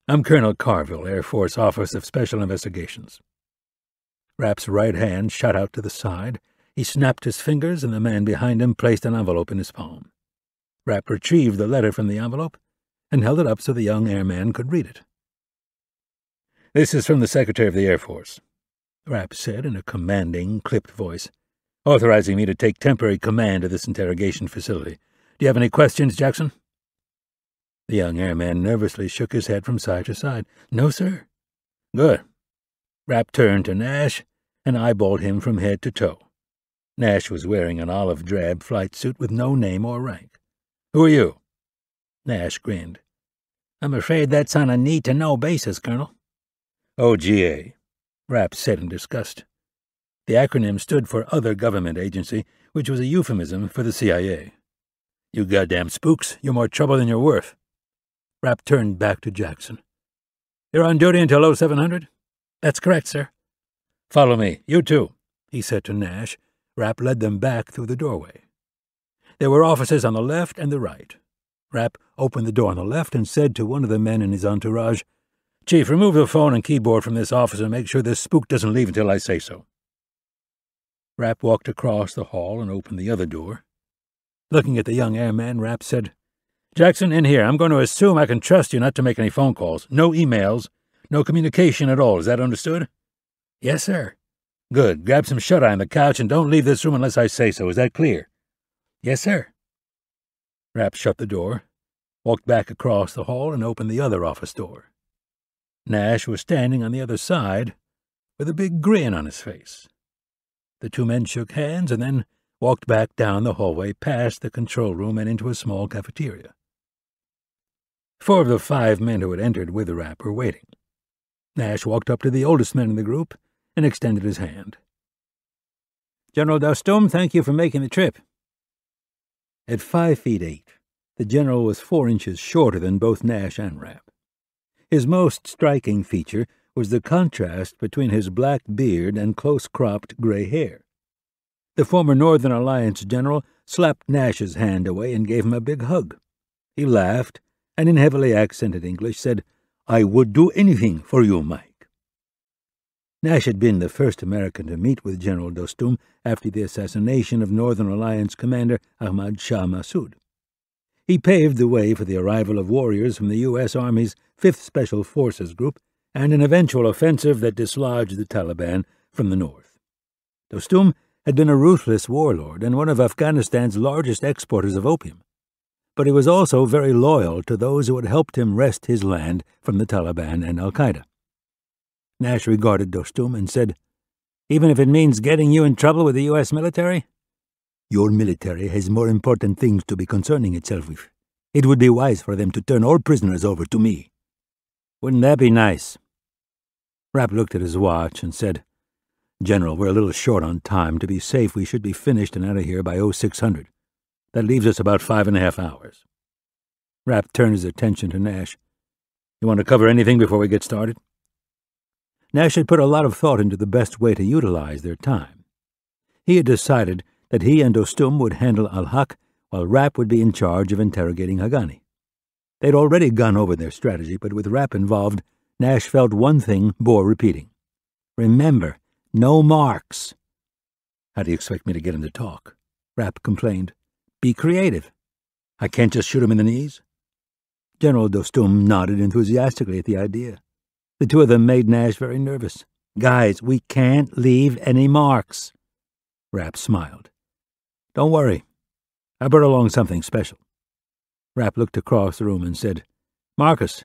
I'm Colonel Carville, Air Force Office of Special Investigations. Rapp's right hand shot out to the side. He snapped his fingers, and the man behind him placed an envelope in his palm. Rapp retrieved the letter from the envelope and held it up so the young airman could read it. "This is from the Secretary of the Air Force," Rapp said in a commanding, clipped voice, "authorizing me to take temporary command of this interrogation facility. Do you have any questions, Jackson?" The young airman nervously shook his head from side to side. "No, sir." "Good." Rapp turned to Nash and eyeballed him from head to toe. Nash was wearing an olive drab flight suit with no name or rank. "Who are you?" Nash grinned. "I'm afraid that's on a need-to-know basis, Colonel." "OGA," Rapp said in disgust. The acronym stood for Other Government Agency, which was a euphemism for the CIA. "You goddamn spooks, you're more trouble than you're worth." Rapp turned back to Jackson. "You're on duty until 0700? "That's correct, sir." "Follow me, you too," he said to Nash. Rapp led them back through the doorway. There were offices on the left and the right. Rapp opened the door on the left and said to one of the men in his entourage, "Chief, remove the phone and keyboard from this office and make sure this spook doesn't leave until I say so." Rapp walked across the hall and opened the other door. Looking at the young airman, Rapp said, "Jackson, in here. I'm going to assume I can trust you not to make any phone calls. No emails. No communication at all. Is that understood?" "Yes, sir." "Good. Grab some shut-eye on the couch and don't leave this room unless I say so. Is that clear?" "Yes, sir." Rapp shut the door, walked back across the hall, and opened the other office door. Nash was standing on the other side with a big grin on his face. The two men shook hands and then walked back down the hallway past the control room and into a small cafeteria. 4 of the 5 men who had entered with Rapp were waiting. Nash walked up to the oldest man in the group and extended his hand. "General Dostum, thank you for making the trip." At 5'8", the general was 4 inches shorter than both Nash and Rapp. His most striking feature was the contrast between his black beard and close-cropped gray hair. The former Northern Alliance general slapped Nash's hand away and gave him a big hug. He laughed and in heavily accented English said, "I would do anything for you, Mike." Nash had been the first American to meet with General Dostum after the assassination of Northern Alliance commander Ahmad Shah Massoud. He paved the way for the arrival of warriors from the U.S. Army's 5th Special Forces Group and an eventual offensive that dislodged the Taliban from the north. Dostum had been a ruthless warlord and one of Afghanistan's largest exporters of opium, but he was also very loyal to those who had helped him wrest his land from the Taliban and al-Qaeda. Nash regarded Dostum and said, "Even if it means getting you in trouble with the U.S. military?" "Your military has more important things to be concerning itself with. It would be wise for them to turn all prisoners over to me." "Wouldn't that be nice?" Rapp looked at his watch and said, "General, we're a little short on time. To be safe, we should be finished and out of here by 0600. That leaves us about 5.5 hours. Rapp turned his attention to Nash. "You want to cover anything before we get started?" Nash had put a lot of thought into the best way to utilize their time. He had decided that he and Dostum would handle Al-Haq while Rapp would be in charge of interrogating Haghani. They'd already gone over their strategy, but with Rapp involved, Nash felt one thing bore repeating. "Remember, no marks." "How do you expect me to get him to talk?" Rapp complained. "Be creative." "I can't just shoot him in the knees?" General Dostum nodded enthusiastically at the idea. The two of them made Nash very nervous. "Guys, we can't leave any marks." Rapp smiled. "Don't worry. I brought along something special." Rapp looked across the room and said, "Marcus,